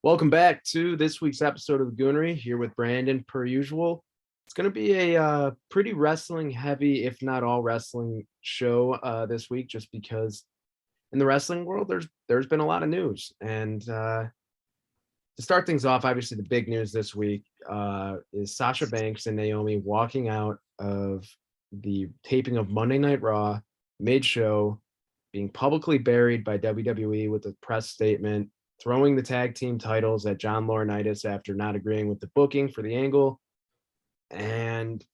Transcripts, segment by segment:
Welcome back to this week's episode of the Goonery, here with Brandon per usual. It's going to be a pretty wrestling heavy, if not all wrestling show this week, just because in the wrestling world, there's been a lot of news. And to start things off, obviously the big news this week is Sasha Banks and Naomi walking out of the taping of Monday Night Raw mid-show, being publicly buried by WWE with a press statement, throwing the tag team titles at John Laurinaitis after not agreeing with the booking for the angle. And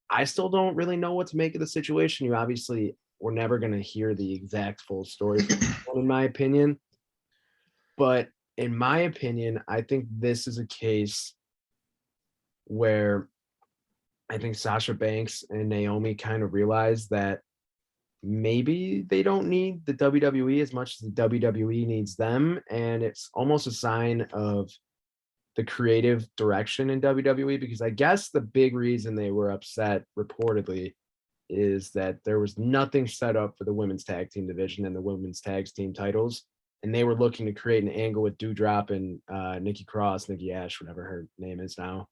I still don't really know what to make of the situation. You obviously we're never going to hear the exact full story, in my opinion. But in my opinion, I think this is a case where I think Sasha Banks and Naomi kind of realize that maybe they don't need the WWE as much as the WWE needs them. And it's almost a sign of the creative direction in WWE, because I guess the big reason they were upset reportedly is that there was nothing set up for the women's tag team division and the women's tag team titles. And they were looking to create an angle with Doudrop and Nikki Ash, whatever her name is now.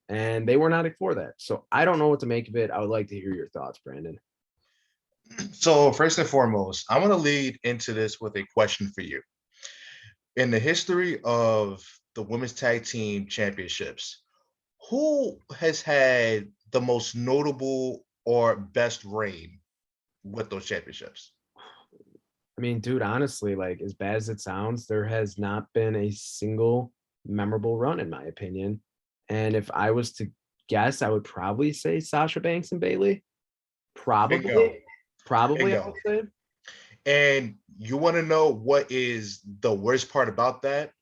And they were not for that. So I don't know what to make of it. I would like to hear your thoughts, Brandon. So first and foremost, I want to lead into this with a question for you. In the history of the women's tag team championships, who has had the most notable or best reign with those championships? I mean, dude, honestly, like as bad as it sounds, there has not been a single memorable run, in my opinion. And if I was to guess, I would probably say Sasha Banks and Bayley. Bingo. Probably, I Bingo. would say. And you want to know what is the worst part about that?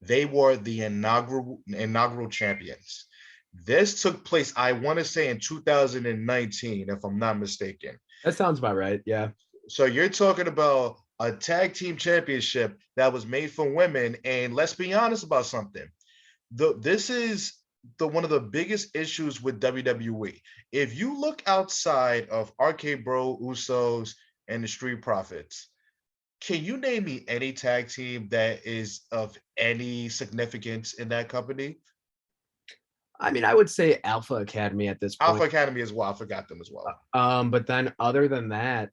They were the inaugural champions. This took place, I want to say, in 2019, if I'm not mistaken. That sounds about right. Yeah. So you're talking about a tag team championship that was made for women. And let's be honest about something. This is one of the biggest issues with WWE. If you look outside of RK Bro, Usos, and the Street Profits, can you name me any tag team that is of any significance in that company? I mean, I would say Alpha Academy at this point. Alpha Academy as well. I forgot them as well. But then other than that,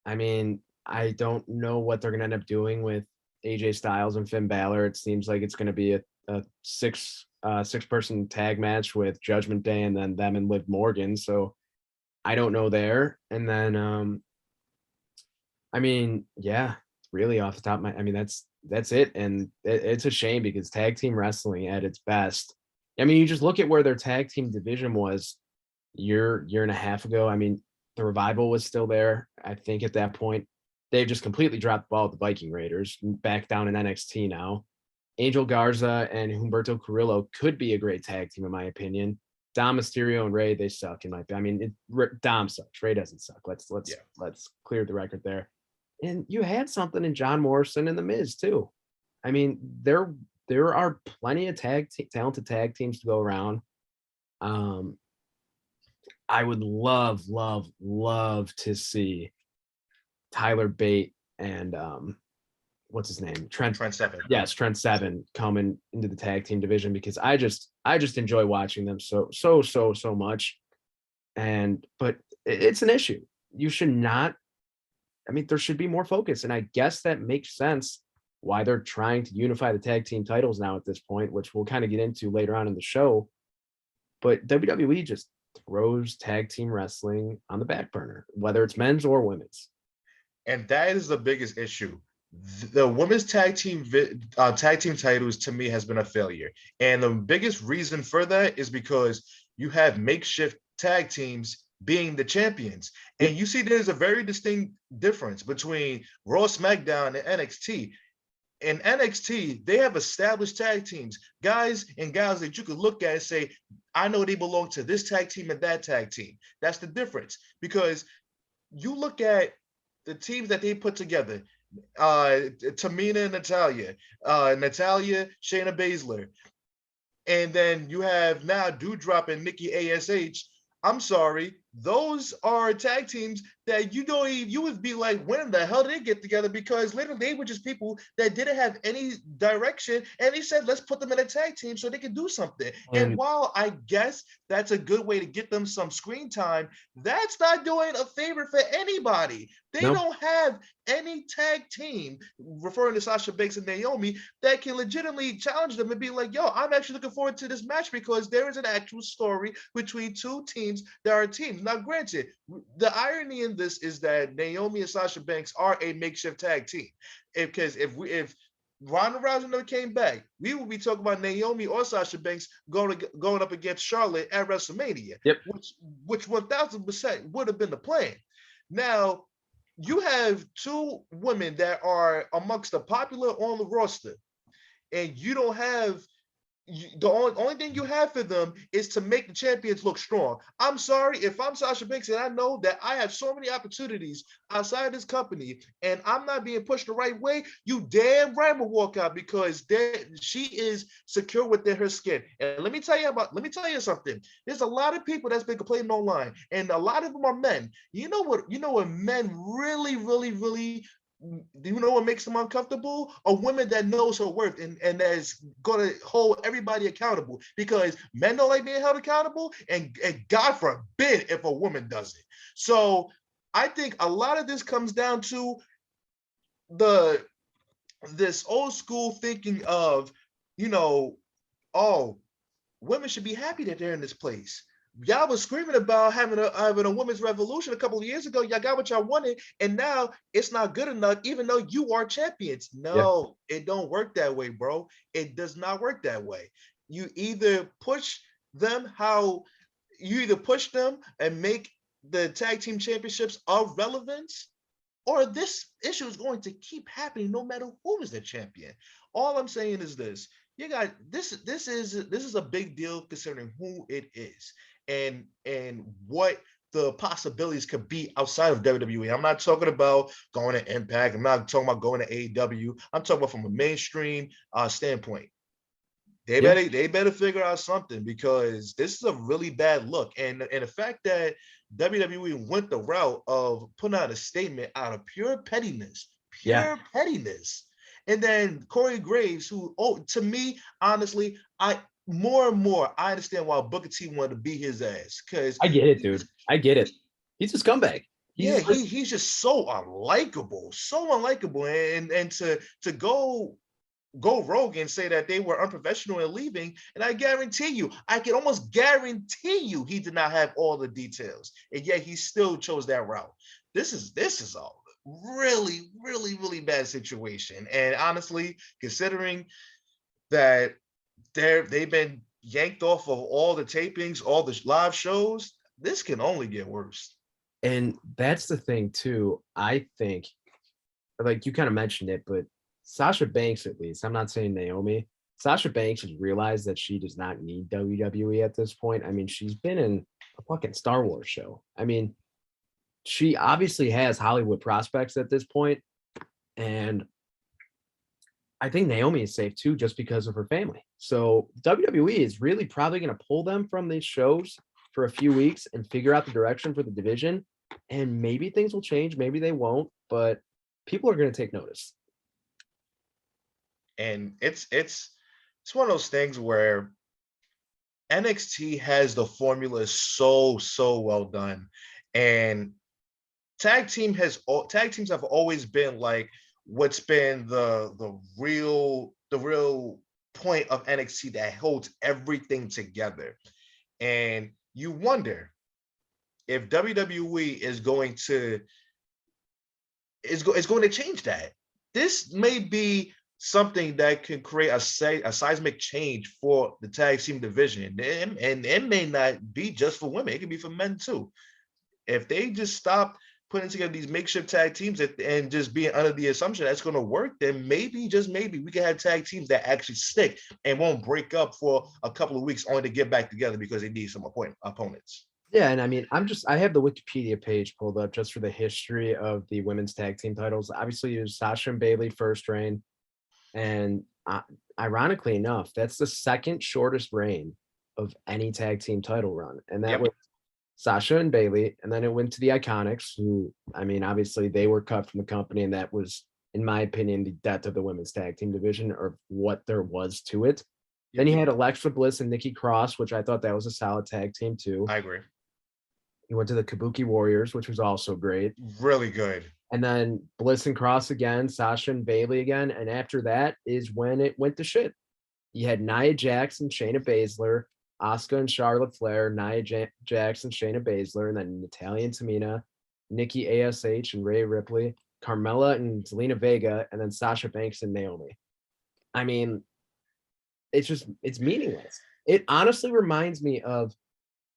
I mean, I don't know what they're going to end up doing with AJ Styles and Finn Balor. It seems like it's going to be a six-person tag match with Judgment Day and then them and Liv Morgan. So I don't know there. And then, I mean, yeah, really off the top of my, I mean, that's it. And it's a shame because tag team wrestling at its best. I mean, you just look at where their tag team division was year and a half ago. I mean, the Revival was still there. I think at that point, they've just completely dropped the ball with the Viking Raiders, back down in NXT now. Angel Garza and Humberto Carrillo could be a great tag team, in my opinion. Dom Mysterio and Ray, they suck in my opinion. I mean, Dom sucks. Ray doesn't suck. Let's clear the record there. And you had something in John Morrison and The Miz too. I mean, there are plenty of talented tag teams to go around. I would love to see Tyler Bate and what's his name? Trent Seven. Yes, Trent Seven coming into the tag team division, because I just enjoy watching them so much. But it's an issue. You should not. I mean, there should be more focus, and I guess that makes sense why they're trying to unify the tag team titles now at this point, which we'll kind of get into later on in the show. But WWE just throws tag team wrestling on the back burner, whether it's men's or women's. And that is the biggest issue. The women's tag team titles to me has been a failure. And the biggest reason for that is because you have makeshift tag teams being the champions. And you see there's a very distinct difference between Raw, SmackDown, and NXT. In NXT, they have established tag teams, guys and gals that you could look at and say, I know they belong to this tag team and that tag team. That's the difference. Because you look at the teams that they put together, Tamina and Natalia, Shayna Baszler, and then you have now Doudrop and Nikki ASH. I'm sorry, those are tag teams that you would be like, when the hell did they get together? Because literally they were just people that didn't have any direction, and he said, let's put them in a tag team so they can do something. And And while I guess that's a good way to get them some screen time, that's not doing a favor for anybody. They no, don't have any tag team, referring to Sasha Banks and Naomi, that can legitimately challenge them and be like, yo, I'm actually looking forward to this match because there is an actual story between two teams that are teams. Now, granted, the irony in this is that Naomi and Sasha Banks are a makeshift tag team. Because if Ronda Rousey never came back, we would be talking about Naomi or Sasha Banks going up against Charlotte at WrestleMania, yep, which 1000% would have been the plan. Now, you have two women that are amongst the popular on the roster, and you don't have the only thing you have for them is to make the champions look strong. I'm sorry if I'm Sasha Banks and I know that I have so many opportunities outside of this company and I'm not being pushed the right way, you damn right will walk out because she is secure within her skin. And let me tell you something. There's a lot of people that's been complaining online, and a lot of them are men. You know what men really, really, really do you know what makes them uncomfortable? A woman that knows her worth and that is going to hold everybody accountable, because men don't like being held accountable, and God forbid if a woman does it. So I think a lot of this comes down to this old school thinking of, oh, women should be happy that they're in this place. Y'all was screaming about having a women's revolution a couple of years ago. Y'all got what y'all wanted, and now it's not good enough, even though you are champions. yeah. No, it don't work that way, bro. It does not work that way. You either push them and make the tag team championships of relevance, or this issue is going to keep happening no matter who is the champion. All I'm saying is this: you got this. This is a big deal considering who it is and what the possibilities could be outside of WWE. I'm not talking about going to Impact. I'm not talking about going to AEW. I'm talking about from a mainstream standpoint. Yeah. They better figure out something, because this is a really bad look. And the fact that WWE went the route of putting out a statement out of Yeah. pure pettiness. And then Corey Graves, who, to me, honestly, I more and more I understand why Booker T wanted to beat his ass, because I get it, dude. I get it. He's a scumbag. yeah, He's he's just so unlikable, and to go rogue and say that they were unprofessional in leaving. And I can almost guarantee you he did not have all the details. And yet he still chose that route. This is a really, really, really bad situation. And honestly, considering that they've been yanked off of all the tapings, all the live shows, this can only get worse. and that's the thing too. I think, like you kind of mentioned it, but Sasha Banks, at least, I'm not saying Naomi. Sasha Banks has realized that she does not need WWE at this point. I mean, she's been in a fucking Star Wars show. I mean, she obviously has Hollywood prospects at this point, and I think Naomi is safe too, just because of her family. So WWE is really probably going to pull them from these shows for a few weeks and figure out the direction for the division. And maybe things will change, maybe they won't, but people are going to take notice. And it's one of those things where NXT has the formula so well done, and tag teams have always been like what's been the real point of NXT that holds everything together. And you wonder if WWE is going to change that. This may be something that can create a seismic change for the tag team division, and it may not be just for women; it could be for men too. If they just stop putting together these makeshift tag teams and just being under the assumption that's going to work, then maybe, just maybe, we can have tag teams that actually stick and won't break up for a couple of weeks only to get back together because they need some opponents. Yeah, and I mean, I have the Wikipedia page pulled up just for the history of the women's tag team titles. Obviously, it was Sasha and Bailey first reign, and ironically enough, that's the second shortest reign of any tag team title run, and that Yep. was Sasha and Bailey, and then it went to the Iconics, who, I mean, obviously they were cut from the company, and that was, in my opinion, the death of the women's tag team division, or what there was to it. Then you had Alexa Bliss and Nikki Cross, which I thought that was a solid tag team too. I agree. You went to the Kabuki Warriors, which was also great. Really good. And then Bliss and Cross again, Sasha and Bailey again. And after that is when it went to shit. You had Nia Jax and Shayna Baszler, Asuka and Charlotte Flair, Nia Jax and Shayna Baszler, and then Natalya and Tamina, Nikki ASH and Rhea Ripley, Carmella and Zelina Vega, and then Sasha Banks and Naomi. I mean, it's meaningless. It honestly reminds me of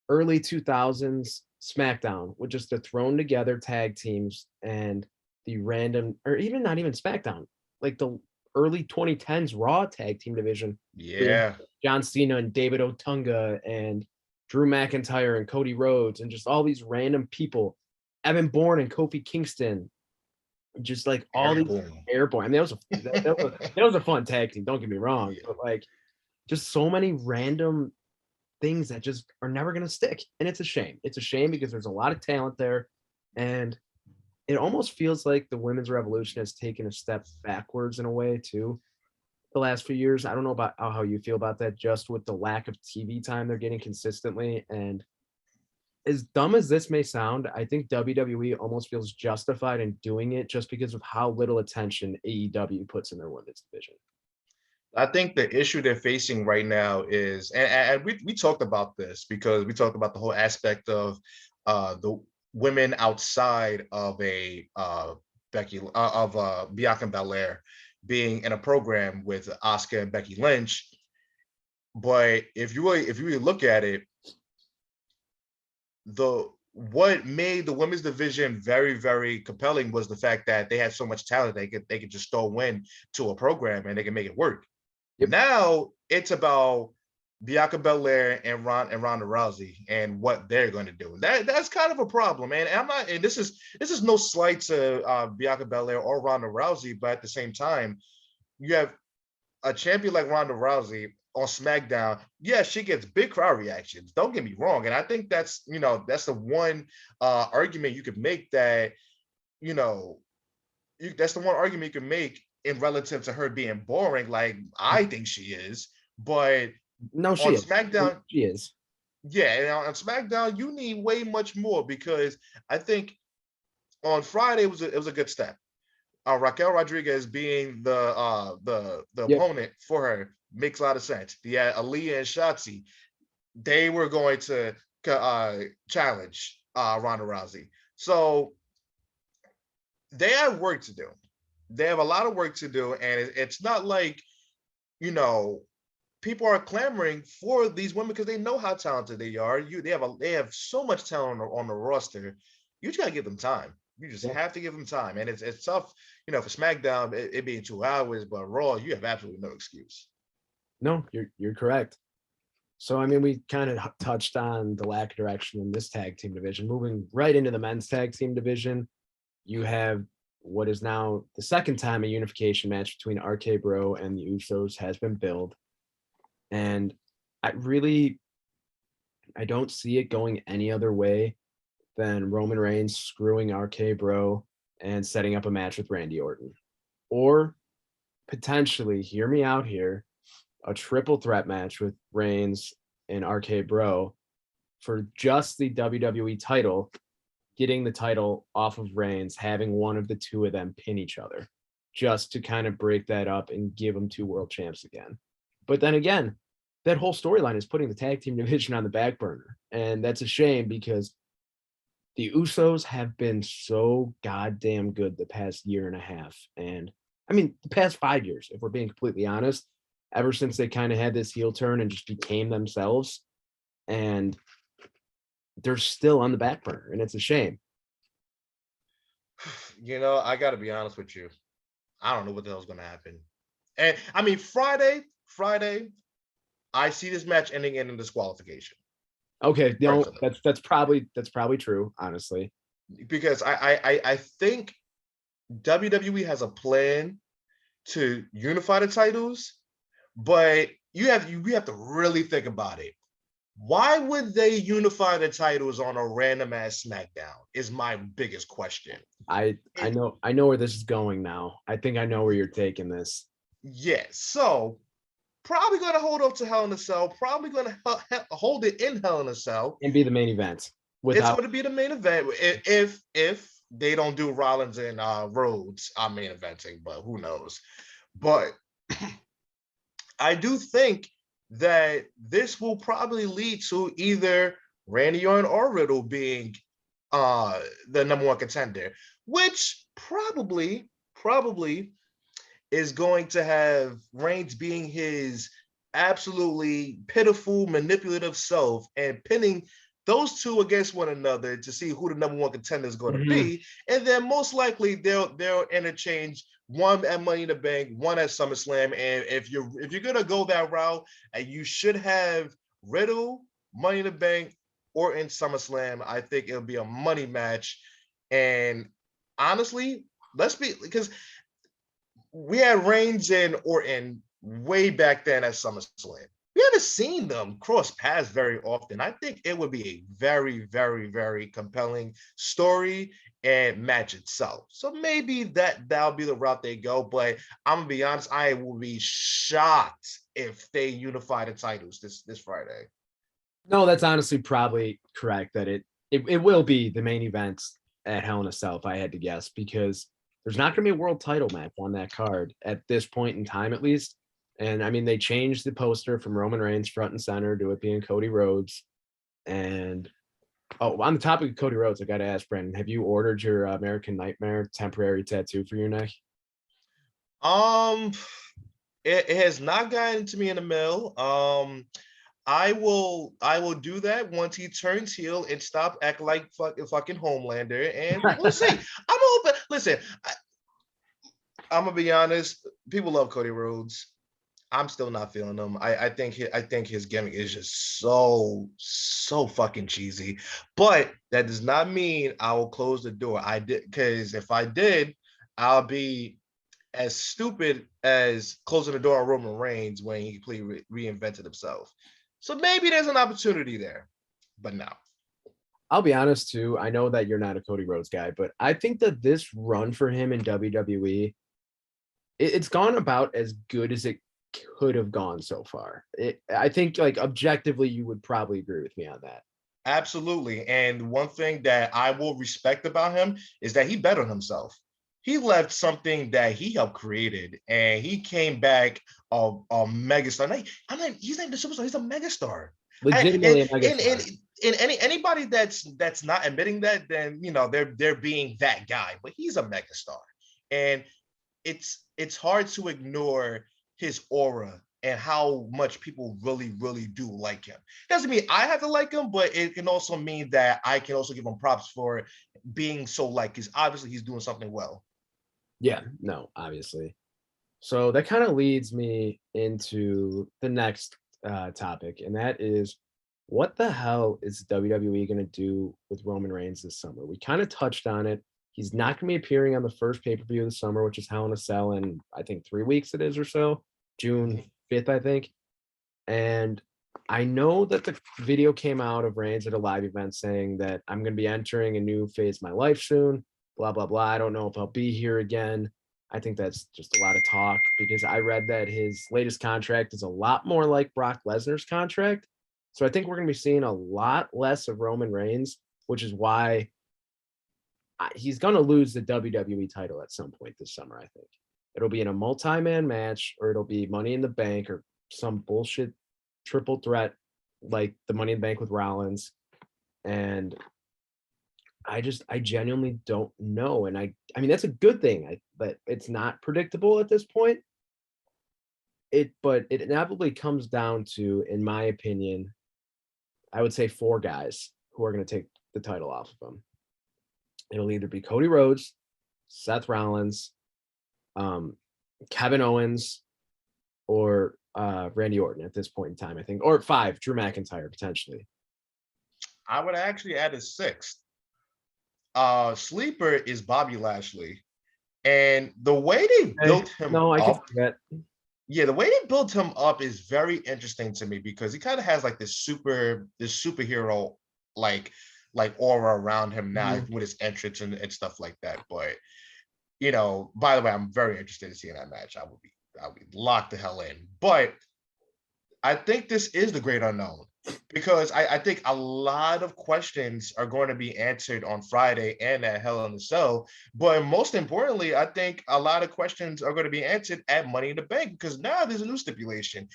early 2000s SmackDown with just the thrown together tag teams and the random, or even not even SmackDown, like the early 2010s Raw tag team division. Yeah. John Cena and David Otunga and Drew McIntyre and Cody Rhodes and just all these random people, Evan Bourne and Kofi Kingston, just like all these Airborne. I mean, that was a fun tag team. Don't get me wrong, but like just so many random things that just are never going to stick. And it's a shame. It's a shame because there's a lot of talent there. And it almost feels like the women's revolution has taken a step backwards in a way too the last few years. I don't know about how you feel about that, just with the lack of TV time they're getting consistently. And as dumb as this may sound, I think WWE almost feels justified in doing it just because of how little attention AEW puts in their women's division. I think the issue they're facing right now is, and we talked about this because we talked about the whole aspect of the women outside of a Bianca Belair being in a program with Asuka and Becky Lynch. But if you really look at it, what made the women's division very, very compelling was the fact that they had so much talent they could just throw in to a program and they can make it work. Yep. Now it's about Bianca Belair and Ronda Rousey and what they're going to do. That's kind of a problem, man. And I'm not, and this is no slight to Bianca Belair or Ronda Rousey, but at the same time, you have a champion like Ronda Rousey on SmackDown. Yeah, she gets big crowd reactions. Don't get me wrong, and I think that's the one argument you could make that that's the one argument you can make in relative to her being boring. Like I think she is, but no, she is. SmackDown, she is. Yeah, and on SmackDown, you need way much more because I think on Friday it was a good step. Raquel Rodriguez being the opponent for her makes a lot of sense. Yeah, Aaliyah and Shotzi, they were going to challenge Ronda Rousey, so they have work to do. They have a lot of work to do, and it's not like people are clamoring for these women because they know how talented they are. They have so much talent on the roster. You just gotta give them time. You just have to give them time, and it's tough. For SmackDown, it being 2 hours, but Raw, you have absolutely no excuse. No, you're correct. So I mean, we kind of touched on the lack of direction in this tag team division. Moving right into the men's tag team division, you have what is now the second time a unification match between RK Bro and the Usos has been billed. And I don't see it going any other way than Roman Reigns screwing RK Bro and setting up a match with Randy Orton. Or potentially, hear me out here, a triple threat match with Reigns and RK Bro for just the WWE title, getting the title off of Reigns, having one of the two of them pin each other, just to kind of break that up and give them 2 world champs again. But then again, that whole storyline is putting the tag team division on the back burner. And that's a shame because the Usos have been so goddamn good the past year and a half. And I mean, the past 5 years, if we're being completely honest, ever since they kind of had this heel turn and just became themselves. And they're still on the back burner, and it's a shame. I got to be honest with you. I don't know what the hell's going to happen. And I mean, Friday, I see this match ending in a disqualification. Okay, no, that's probably true, honestly. Because I think WWE has a plan to unify the titles, but we have to really think about it. Why would they unify the titles on a random ass SmackDown? Is my biggest question. I know where this is going now. I think I know where you're taking this. Yeah, so probably going to hold up to Hell in a Cell. Probably going to hold it in Hell in a Cell And be the main event. It's Without going to be the main event if they don't do Rollins and Rhodes main eventing, but who knows? But I do think that this will probably lead to either Randy Orton or Riddle being the number one contender, which probably is going to have Reigns being his absolutely pitiful, manipulative self and pinning those two against one another to see who the number one contender is going to be. And then most likely they'll interchange one at Money in the Bank, one at SummerSlam. And if you're gonna go that route, and you should have Riddle, Money in the Bank, or in SummerSlam, I think it'll be a money match. And honestly, because we had Reigns and Orton way back then at SummerSlam. We haven't seen them cross paths very often. I think it would be a very, very, very compelling story and match itself. So maybe that'll be the route they go. But I'm gonna be honest, I will be shocked if they unify the titles this Friday. No, that's honestly probably correct that it will be the main event at Hell in a Cell, if I had to guess, because there's not going to be a world title match on that card at this point in time, at least. And I mean, they changed the poster from Roman Reigns front and center to it being Cody Rhodes. And on the topic of Cody Rhodes, I got to ask Brandon, have you ordered your American Nightmare temporary tattoo for your neck? It has not gotten to me in the mail. I will do that once he turns heel and stop acting like fucking Homelander, and we'll see. I'm open. Listen, I'm gonna be honest. People love Cody Rhodes. I'm still not feeling him. I think his gimmick is just so fucking cheesy. But that does not mean I will close the door. I did, because if I did, I'll be as stupid as closing the door on Roman Reigns when he completely reinvented himself. So maybe there's an opportunity there, but no. I'll be honest too. I know that you're not a Cody Rhodes guy, but I think that this run for him in WWE, it's gone about as good as it could have gone so far. I think, like, objectively, you would probably agree with me on that. Absolutely. And one thing that I will respect about him is that he bet on himself. He left something that he helped created, and he came back a megastar. I mean, he's not the superstar; he's a megastar. Legitimately a megastar. And anybody that's not admitting that, then they're being that guy. But he's a megastar, and it's hard to ignore his aura and how much people really, really do like him. Doesn't mean I have to like him, but it can also mean that I can also give him props for being so liked, because obviously he's doing something well. Yeah, no, obviously. So that kind of leads me into the next topic, and that is, what the hell is WWE going to do with Roman Reigns this summer? We kind of touched on it. He's not going to be appearing on the first pay-per-view of the summer, which is Hell in a Cell in, I think, 3 weeks it is or so, June 5th, I think. And I know that the video came out of Reigns at a live event saying that I'm going to be entering a new phase of my life soon, blah, blah, blah. I don't know if I'll be here again. I think that's just a lot of talk, because I read that his latest contract is a lot more like Brock Lesnar's contract. So I think we're going to be seeing a lot less of Roman Reigns, which is why he's going to lose the WWE title at some point this summer, I think. It'll be in a multi-man match, or it'll be Money in the Bank, or some bullshit triple threat like the Money in the Bank with Rollins. And I genuinely don't know. And I mean, that's a good thing, but it's not predictable at this point. But it inevitably comes down to, in my opinion, I would say 4 guys who are going to take the title off of him. It'll either be Cody Rhodes, Seth Rollins, Kevin Owens, or Randy Orton at this point in time, I think, or 5, Drew McIntyre potentially. I would actually add a 6th. Sleeper is Bobby Lashley, and the way they built him I can up, see that. Yeah, the way they built him up is very interesting to me because he kind of has like this superhero like aura around him now Mhm. with his entrance and stuff like that. But you know, by the way, I'm very interested in seeing that match. I would be locked the hell in. But I think this is the great unknown because I think a lot of questions are going to be answered on Friday and at Hell in the Cell. But most importantly, I think a lot of questions are going to be answered at Money in the Bank because now there's a new stipulation.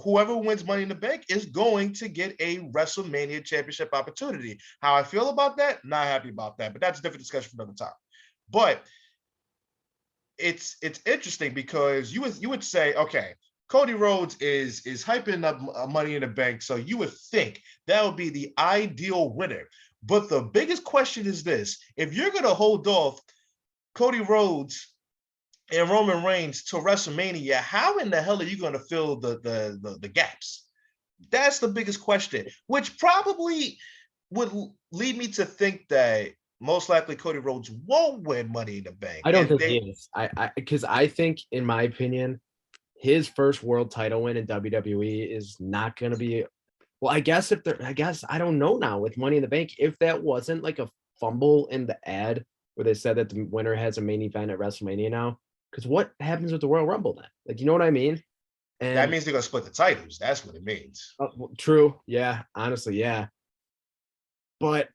Whoever wins Money in the Bank is going to get a WrestleMania championship opportunity. How I feel about that, not happy about that, but that's a different discussion for another time. But it's interesting because you would say, okay, Cody Rhodes is hyping up Money in the Bank, so you would think that would be the ideal winner. But the biggest question is this: if you're going to hold off Cody Rhodes and Roman Reigns to WrestleMania, how in the hell are you going to fill the gaps? That's the biggest question, which probably would lead me to think that most likely Cody Rhodes won't win Money in the Bank, I don't and think he they is. Because I think, in my opinion, his first world title win in WWE is not going to be. Well, I guess I don't know now with Money in the Bank if that wasn't like a fumble in the ad where they said that the winner has a main event at WrestleMania now. Because what happens with the Royal Rumble then? Like, you know what I mean? that And means they're gonna split the titles. That's what it means. well, true, yeah, honestly, yeah. But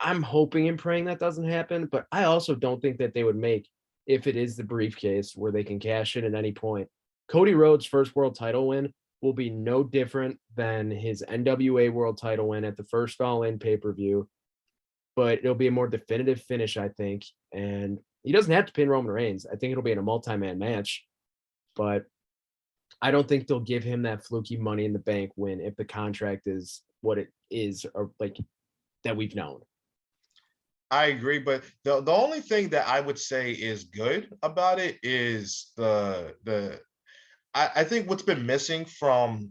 I'm hoping and praying that doesn't happen. But I also don't think that they would make if it is the briefcase where they can cash in at any point. Cody Rhodes' first world title win will be no different than his NWA world title win at the first All In pay per view, but it'll be a more definitive finish, I think. And he doesn't have to pin Roman Reigns. I think it'll be in a multi man match, but I don't think they'll give him that fluky Money in the Bank win if the contract is what it is, or like that we've known. I agree, but the only thing that I would say is good about it is I think what's been missing from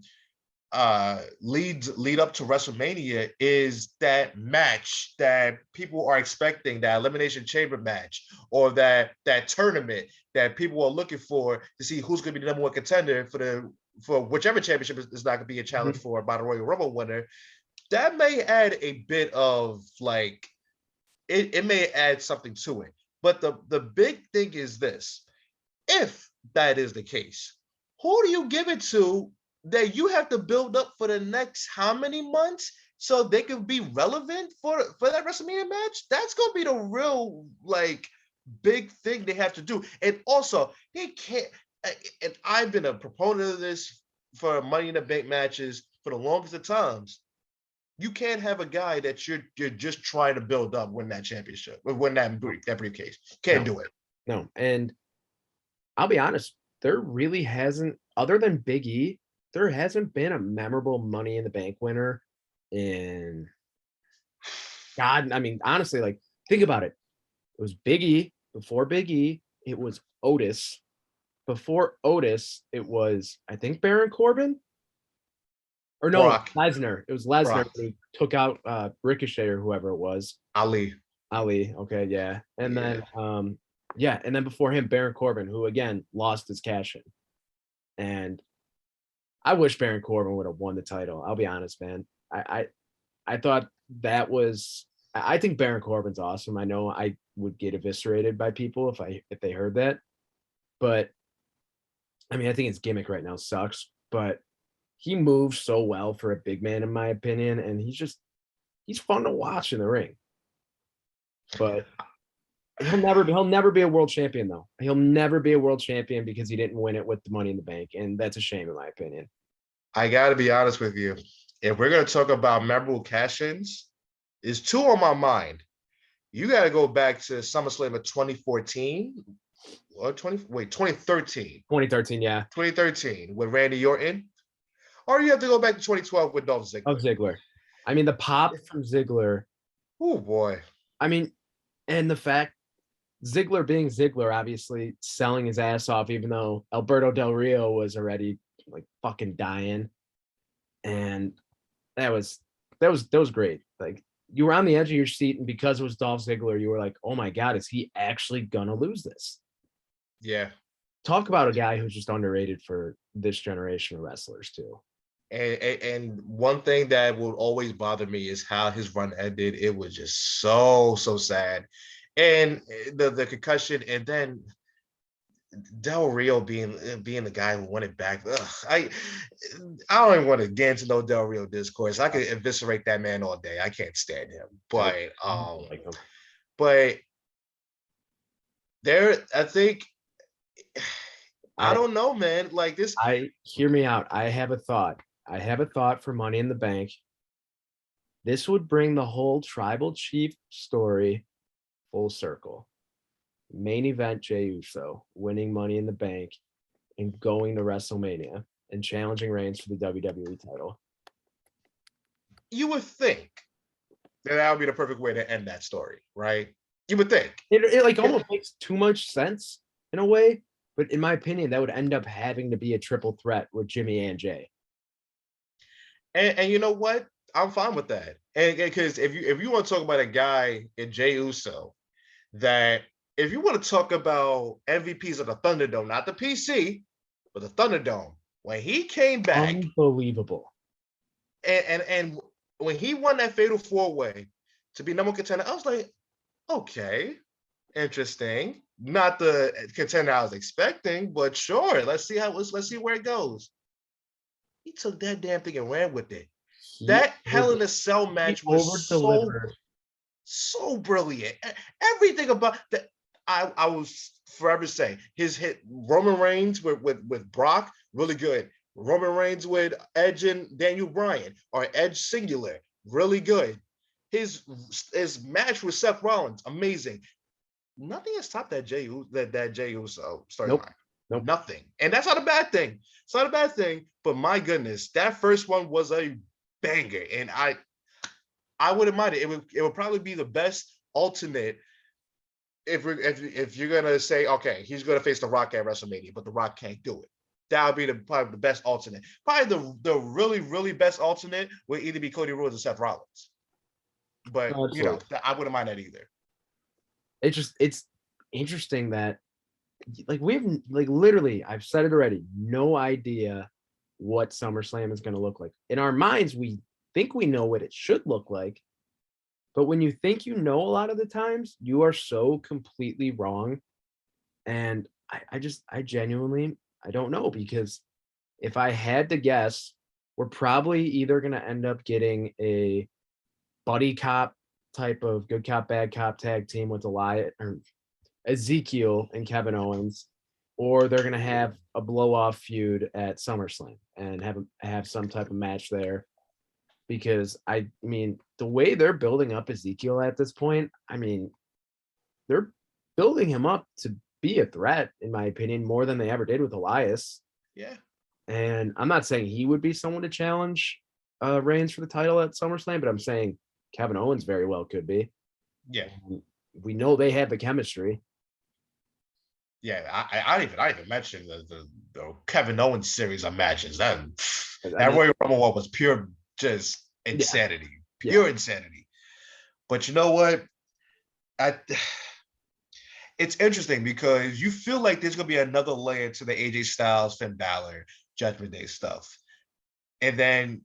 lead up to WrestleMania is that match that people are expecting, that Elimination Chamber match or that tournament that people are looking for to see who's going to be the number one contender for whichever championship is not going to be a challenge Mhm. for by the Royal Rumble winner. That may add a bit of like it may add something to it. But the big thing is this: if that is the case, who do you give it to that you have to build up for the next how many months so they can be relevant for that WrestleMania match? That's gonna be the real like big thing they have to do. And also, they can't. And I've been a proponent of this for Money in the Bank matches for the longest of times. You can't have a guy that you're just trying to build up win that championship, win that briefcase. Can't No, do it. no. And I'll be honest, there really hasn't, other than Big E, there hasn't been a memorable Money in the Bank winner in God. I mean, honestly, like think about it. It was Big E. Before Big E, it was Otis. Before Otis, it was, I think, Baron Corbin. Or no, Brock, Lesnar. It was Lesnar Brock, when he took out Ricochet or whoever it was. Ali. Ali. Okay, yeah. And Yeah. then yeah, and then before him, Baron Corbin, who again lost his cash in. And I wish Baron Corbin would have won the title. I'll be honest, man. I thought that was I think Baron Corbin's awesome. I know I would get eviscerated by people if they heard that. But I mean, I think his gimmick right now sucks, but he moves so well for a big man, in my opinion, and he's fun to watch in the ring. But he'll never be a world champion though. He'll never be a world champion because he didn't win it with the Money in the Bank, and that's a shame in my opinion. I got to be honest with you. If we're going to talk about memorable cash-ins, there's two on my mind. You got to go back to SummerSlam of 2014 or 2013. 2013, yeah, 2013 with Randy Orton, or you have to go back to 2012 with Dolph of Ziggler. Ziggler. I mean, the pop from Ziggler. Oh boy. I mean, and the fact Ziggler being Ziggler, obviously selling his ass off, even though Alberto Del Rio was already like fucking dying, and that was great. Like you were on the edge of your seat, and because it was Dolph Ziggler, you were like, "Oh my god, is he actually gonna lose this?" Yeah. talk about a guy who's just underrated for this generation of wrestlers too. And one thing that will always bother me is how his run ended. It was just so sad, and the concussion, and then Del Rio being the guy who won it back. Ugh, I don't even want to get into no Del Rio discourse. I could eviscerate that man all day. I can't stand him. But Like him. but there, I think I don't know, man. Like this. Hear me out. I have a thought. I have a thought for Money in the Bank. This would bring the whole tribal chief story full circle. Main event, Jey Uso winning Money in the Bank and going to WrestleMania and challenging Reigns for the WWE title. You would think that would be the perfect way to end that story, right? You would think. It like almost makes too much sense in a way, but in my opinion, that would end up having to be a triple threat with Jimmy and Jay. And you know what? I'm fine with that. And because if you want to talk about a guy in Jey Uso, that if you want to talk about MVPs of the Thunderdome, not the PC, but the Thunderdome, when he came back, unbelievable. And when he won that Fatal 4-Way to be number one contender, I was like, okay, interesting. Not the contender I was expecting, but sure. Let's see where it goes. He took that damn thing and ran with it. That Hell in a Cell match was so brilliant. Everything about that, I will forever say his hit Roman Reigns with Brock, really good. Roman Reigns with Edge and Daniel Bryan, or Edge singular, really good. His match with Seth Rollins, amazing. Nothing has topped that Jey Uso storyline. Nope. Nothing. And that's not a bad thing. It's not a bad thing, but my goodness, that first one was a banger. And I wouldn't mind it. It would probably be the best alternate if you're gonna say, okay, he's gonna face The Rock at WrestleMania, but The Rock can't do it. That would be probably the best alternate. Probably the really, really best alternate would either be Cody Rhodes or Seth Rollins. But I wouldn't mind that either. It's interesting that like we have like literally, I've said it already, no idea what SummerSlam is going to look like. In our minds, we think we know what it should look like, but when you think you know a lot of the times, you are so completely wrong. And I genuinely, I don't know, because if I had to guess, we're probably either going to end up getting a buddy cop type of good cop, bad cop tag team with Ezekiel and Kevin Owens, or they're going to have a blow-off feud at SummerSlam and have some type of match there. Because, I mean, the way they're building up Ezekiel at this point, I mean, they're building him up to be a threat, in my opinion, more than they ever did with Elias. Yeah. And I'm not saying he would be someone to challenge Reigns for the title at SummerSlam, but I'm saying Kevin Owens very well could be. Yeah. We know they have the chemistry. Yeah, I even mentioned the Kevin Owens series of matches. That Royal Rumble one was pure just insanity. Yeah. Pure insanity. But you know what? It's interesting because you feel like there's gonna be another layer to the AJ Styles, Finn Balor, Judgment Day stuff. And then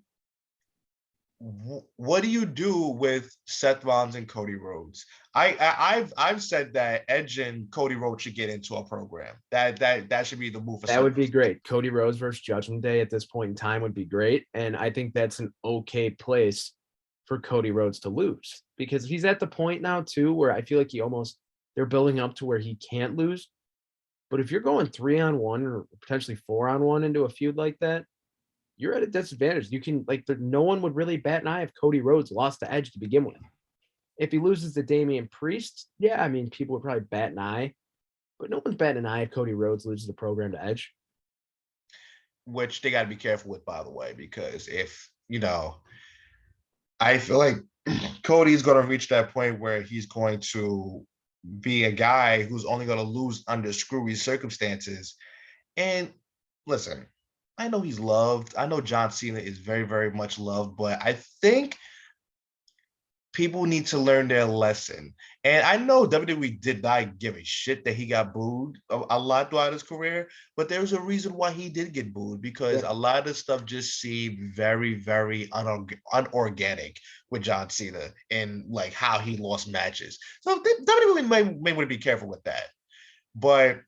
what do you do with Seth Rollins and Cody Rhodes? I've said that Edge and Cody Rhodes should get into a program. That should be the move. That would be great. Cody Rhodes versus Judgment Day at this point in time would be great, and I think that's an okay place for Cody Rhodes to lose, because he's at the point now too where I feel like they're building up to where he can't lose. But if you're going 3-on-1 or potentially 4-on-1 into a feud like that, you're at a disadvantage. You can no one would really bat an eye if Cody Rhodes lost to Edge to begin with. If he loses to Damian Priest, yeah, I mean, people would probably bat an eye, but no one's batting an eye if Cody Rhodes loses the program to Edge. Which they got to be careful with, by the way, because if, I feel like Cody's going to reach that point where he's going to be a guy who's only going to lose under screwy circumstances. And listen, I know he's loved. I know John Cena is very, very much loved, but I think people need to learn their lesson. And I know WWE did not give a shit that he got booed a lot throughout his career, but there's a reason why he did get booed, because a lot of stuff just seemed very, very unorganic with John Cena and like how he lost matches. So WWE may want to be careful with that. But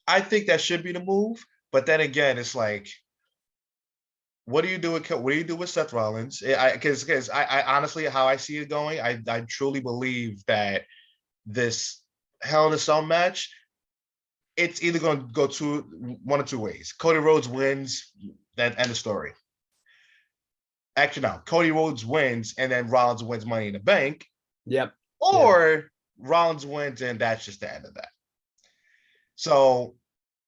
I think that should be the move. But then again, it's like, what do you do with Seth Rollins? Because I honestly, how I see it going, I truly believe that this Hell in a Cell match, it's either going to go one of two ways. Cody Rhodes wins, that end of story. Actually, no. Cody Rhodes wins, and then Rollins wins Money in the Bank. Yep. Or Rollins wins, and that's just the end of that. So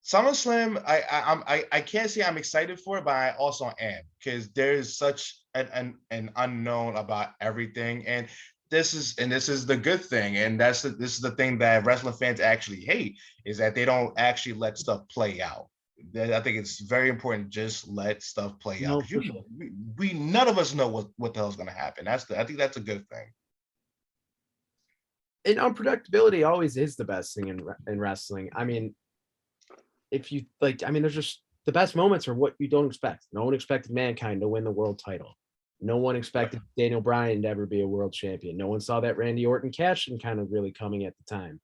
SummerSlam, I can't say I'm excited for it, but I also am, because there's such an unknown about everything, and this is the good thing, and this is the thing that wrestling fans actually hate, is that they don't actually let stuff play out. I think it's very important, just let stuff play out. We none of us know what the hell's going to happen. I think that's a good thing. And unpredictability always is the best thing in wrestling. I mean, if you like, I mean, there's just the best moments are what you don't expect. No one expected Mankind to win the world title. No one expected Daniel Bryan to ever be a world champion. No one saw that Randy Orton cash in kind of really coming at the time.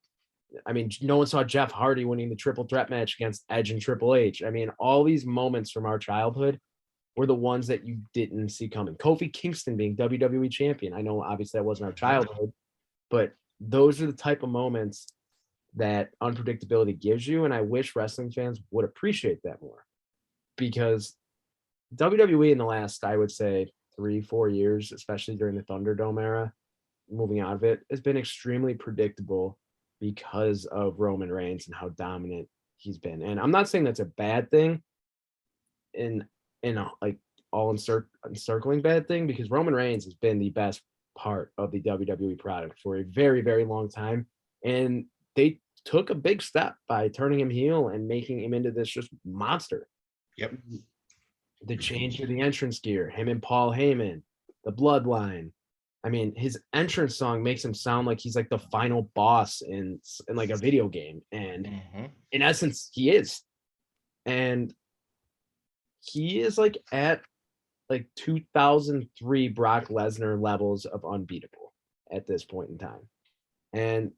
I mean, no one saw Jeff Hardy winning the triple threat match against Edge and Triple H. I mean, all these moments from our childhood were the ones that you didn't see coming. Kofi Kingston being WWE champion. I know obviously that wasn't our childhood, but those are the type of moments that unpredictability gives you. And I wish wrestling fans would appreciate that more, because WWE in the last, I would say, 3-4 years, especially during the Thunderdome era, moving out of it, has been extremely predictable because of Roman Reigns and how dominant he's been. And I'm not saying that's a bad thing in like all encircling bad thing, because Roman Reigns has been the best part of the WWE product for a very, very long time. And they took a big step by turning him heel and making him into this just monster. Yep. The change of the entrance gear, him and Paul Heyman, the bloodline. I mean, his entrance song makes him sound like he's like the final boss in like a video game. And in essence, he is. And he is like at like 2003 Brock Lesnar levels of unbeatable at this point in time. And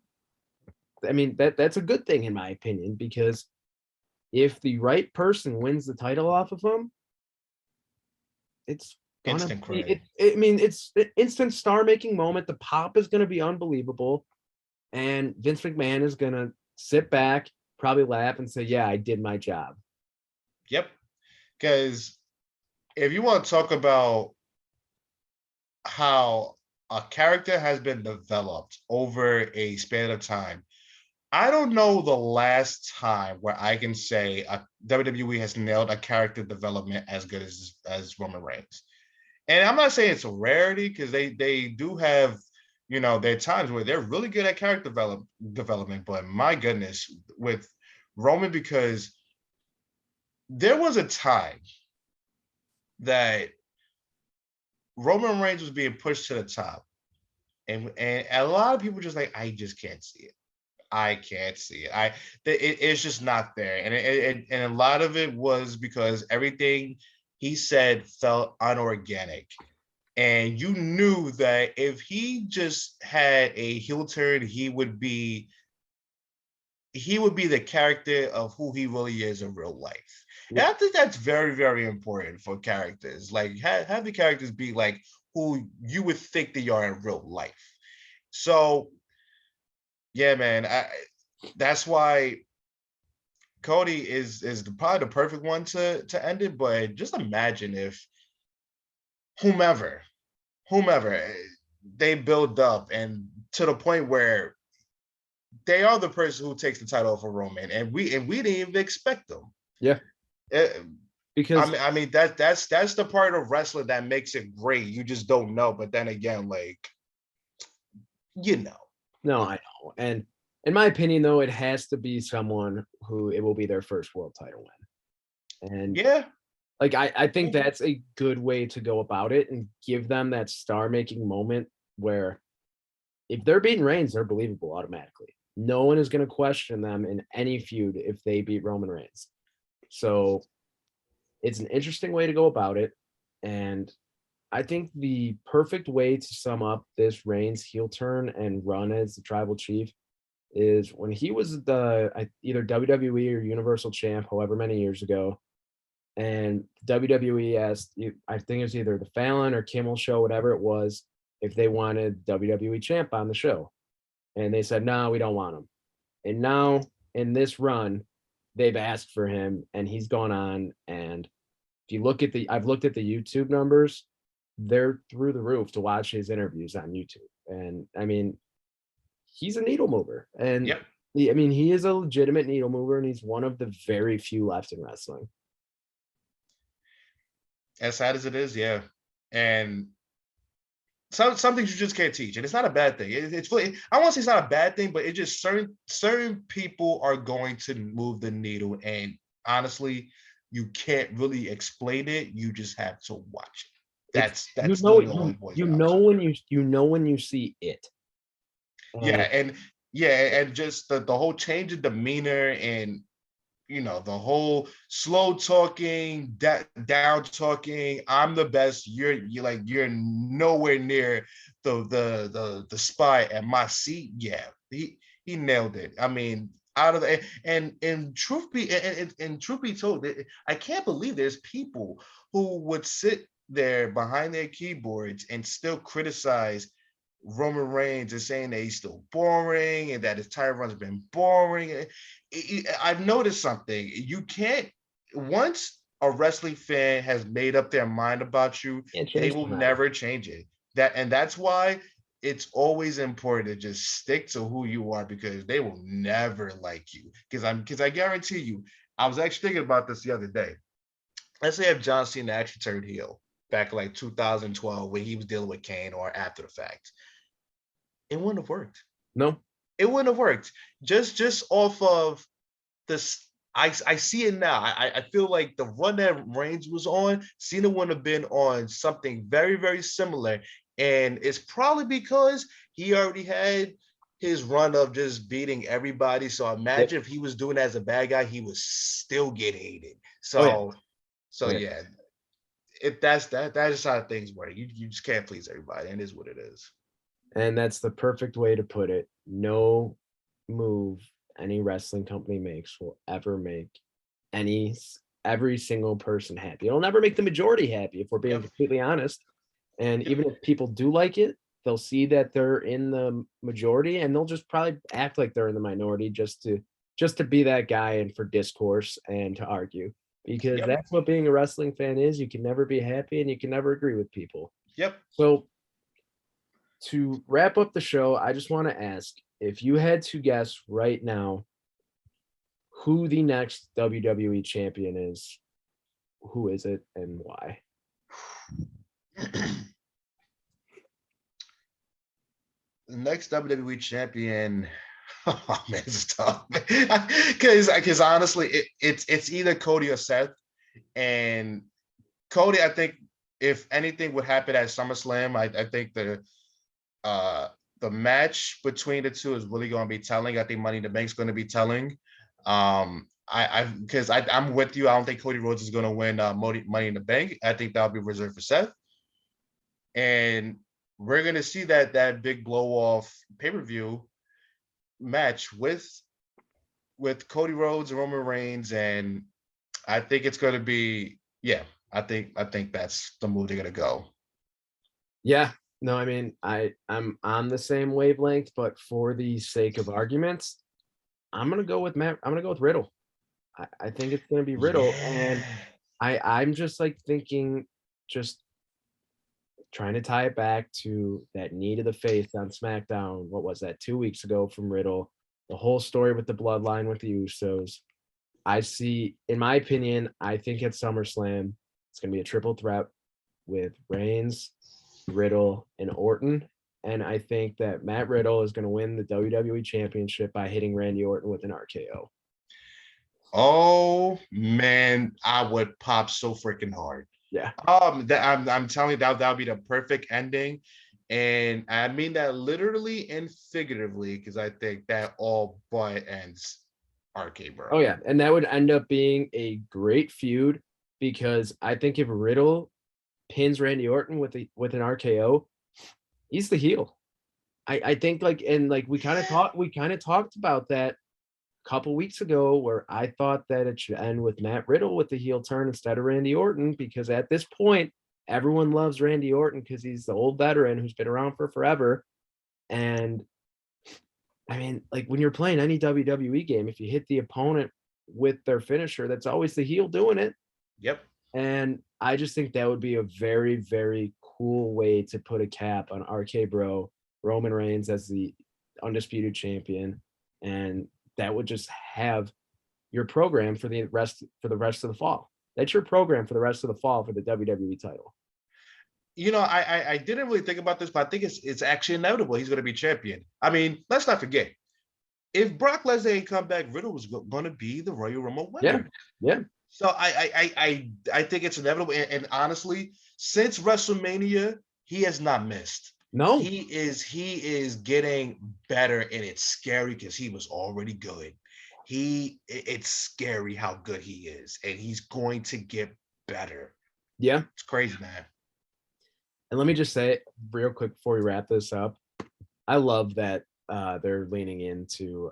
I mean, that's a good thing in my opinion, because if the right person wins the title off of him, it's instant credit. I mean, it's an instant star-making moment. The pop is going to be unbelievable, and Vince McMahon is going to sit back, probably laugh, and say, "Yeah, I did my job." Yep. Because if you want to talk about how a character has been developed over a span of time, I don't know the last time where I can say a WWE has nailed a character development as good as Roman Reigns. And I'm not saying it's a rarity, because they do have, there are times where they're really good at character development. But my goodness, with Roman, because there was a time that Roman Reigns was being pushed to the top, and a lot of people just like, I just can't see it. I can't see it. It's just not there. And a lot of it was because everything he said felt unorganic. And you knew that if he just had a heel turn, he would be the character of who he really is in real life. Yeah. And I think that's very, very important for characters. Like have the characters be like who you would think they are in real life. So yeah, man, that's why Cody is probably the perfect one to end it. But just imagine if whomever they build up and to the point where they are the person who takes the title for Roman, and we didn't even expect them. Yeah, because I mean that's the part of wrestling that makes it great. You just don't know, but then again, like No, I know, and in my opinion, though, it has to be someone who it will be their first world title win. And yeah, Like, I think that's a good way to go about it and give them that star-making moment where if they're beating Reigns, they're believable automatically. No one is gonna question them in any feud if they beat Roman Reigns. So, it's an interesting way to go about it, and I think the perfect way to sum up this Reigns heel turn and run as the tribal chief is when he was either WWE or Universal Champ, however many years ago, and WWE asked, I think it was either the Fallon or Kimmel show, whatever it was, if they wanted WWE Champ on the show, and they said no, we don't want him. And now in this run, they've asked for him, and he's gone on. And if you look at I've looked at the YouTube numbers, they're through the roof to watch his interviews on YouTube. And I mean, he's a needle mover, and Yep. he is a legitimate needle mover, and he's one of the very few left in wrestling. As sad as it is, yeah. And some things you just can't teach, and it's not a bad thing. It's really, I won't say it's not a bad thing, but it just certain people are going to move the needle, and honestly, you can't really explain it. You just have to watch it. That's literally all it boils down to. When you see it. And just the whole change of demeanor, and the whole slow talking, down talking. I'm the best. You're nowhere near the spot at my seat. Yeah, he nailed it. I mean, out of the and truth be told, I can't believe there's people who would sit there behind their keyboards and still criticize Roman Reigns and saying that he's still boring and that his title run's been boring. I've noticed something. You can't, once a wrestling fan has made up their mind about you, they will never change it. That's why it's always important to just stick to who you are, because they will never like you. Because I guarantee you, I was actually thinking about this the other day. Let's say if John Cena actually turned heel back in like 2012 when he was dealing with Kane, or after the fact, it wouldn't have worked. No, it wouldn't have worked. Just off of this, I see it now. I feel like the run that Reigns was on, Cena wouldn't have been on something very, very similar. And it's probably because he already had his run of just beating everybody. So imagine if he was doing it as a bad guy, he would still get hated. So yeah. That is how things work. You just can't please everybody, and it is what it is. And that's the perfect way to put it. No move any wrestling company makes will ever make every single person happy. It'll never make the majority happy, if we're being completely honest. And even if people do like it, they'll see that they're in the majority, and they'll just probably act like they're in the minority just to be that guy and for discourse and to argue. Because that's what being a wrestling fan is. You can never be happy, and you can never agree with people. Yep. So to wrap up the show, I just want to ask, if you had to guess right now who the next WWE champion is, who is it and why? The next WWE champion, oh man, it's tough. Because honestly, it's either Cody or Seth. And Cody, I think if anything would happen at SummerSlam, I think the match between the two is really going to be telling. I think Money in the Bank is going to be telling. I'm with you. I don't think Cody Rhodes is going to win Money in the Bank. I think that'll be reserved for Seth. And we're going to see that big blow off pay-per-view match with Cody Rhodes and Roman Reigns, and I think it's going to be I think that's the move they're going to go. Yeah. No, I mean, I'm on the same wavelength, but for the sake of arguments, I'm gonna go with Riddle. I think it's gonna be Riddle, and I'm just like thinking, just trying to tie it back to that knee to the face on SmackDown. What was that, 2 weeks ago from Riddle? The whole story with the bloodline with the Usos. I see, in my opinion, I think at SummerSlam it's gonna be a triple threat with Reigns, Riddle, and Orton. And I think that Matt Riddle is going to win the WWE Championship by hitting Randy Orton with an RKO. Oh man, I would pop so freaking hard. Yeah. I'm telling you that would be the perfect ending, and I mean that literally and figuratively because I think that all but ends RK Oh Bro. yeah, and that would end up being a great feud because I think if Riddle pins Randy Orton with an RKO, he's the heel. I think like and like we kind of talked about that a couple weeks ago where I thought that it should end with Matt Riddle with the heel turn instead of Randy Orton because at this point everyone loves Randy Orton because he's the old veteran who's been around for forever. And I mean, like when you're playing any WWE game, if you hit the opponent with their finisher, that's always the heel doing it. Yep. And I just think that would be a very, very cool way to put a cap on RK Bro, Roman Reigns as the undisputed champion. And that would just have your program for the rest of the fall. That's your program for the rest of the fall for the WWE title. I didn't really think about this, but I think it's actually inevitable. He's going to be champion. I mean, let's not forget if Brock Lesnar ain't come back, Riddle was going to be the Royal Rumble Yeah. winner. Yeah. So I think it's inevitable. And honestly, since WrestleMania, he has not missed. No. He is getting better, and it's scary because he was already good. It's scary how good he is, and he's going to get better. Yeah. It's crazy, man. And let me just say real quick before we wrap this up, I love that they're leaning into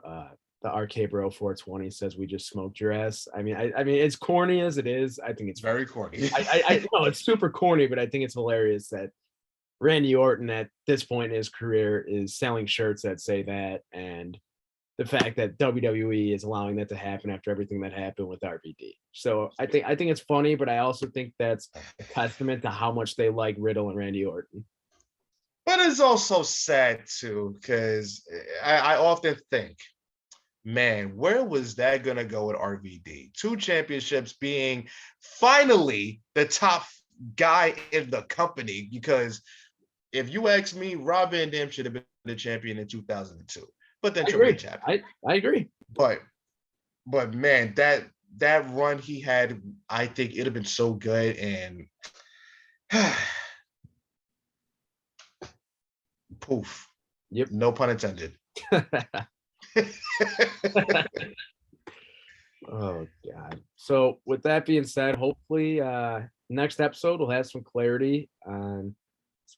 the RK Bro 420 says we just smoked your ass. I mean, I mean, it's corny as it is. I think it's Very corny. I know it's super corny, but I think it's hilarious that Randy Orton at this point in his career is selling shirts that say that, and the fact that WWE is allowing that to happen after everything that happened with RVD. So I think it's funny, but I also think that's a testament to how much they like Riddle and Randy Orton. But it's also sad too, because I often think, man, where was that gonna go with RVD? 2 championships being finally the top guy in the company. Because if you ask me, Rob Van Dam should have been the champion in 2002. But then I Triple agree. H happened. I agree. But man, that run he had, I think it'd have been so good. And poof. Yep. No pun intended. Oh God. So with that being said, hopefully next episode we'll have some clarity on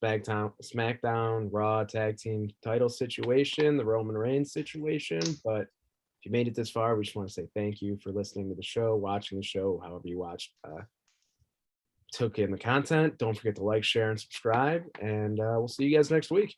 SmackDown, Raw tag team title situation, the Roman Reigns situation. But if you made it this far, we just want to say thank you for listening to the show, watching the show, however you watched, took in the content. Don't forget to like, share, and subscribe. And we'll see you guys next week.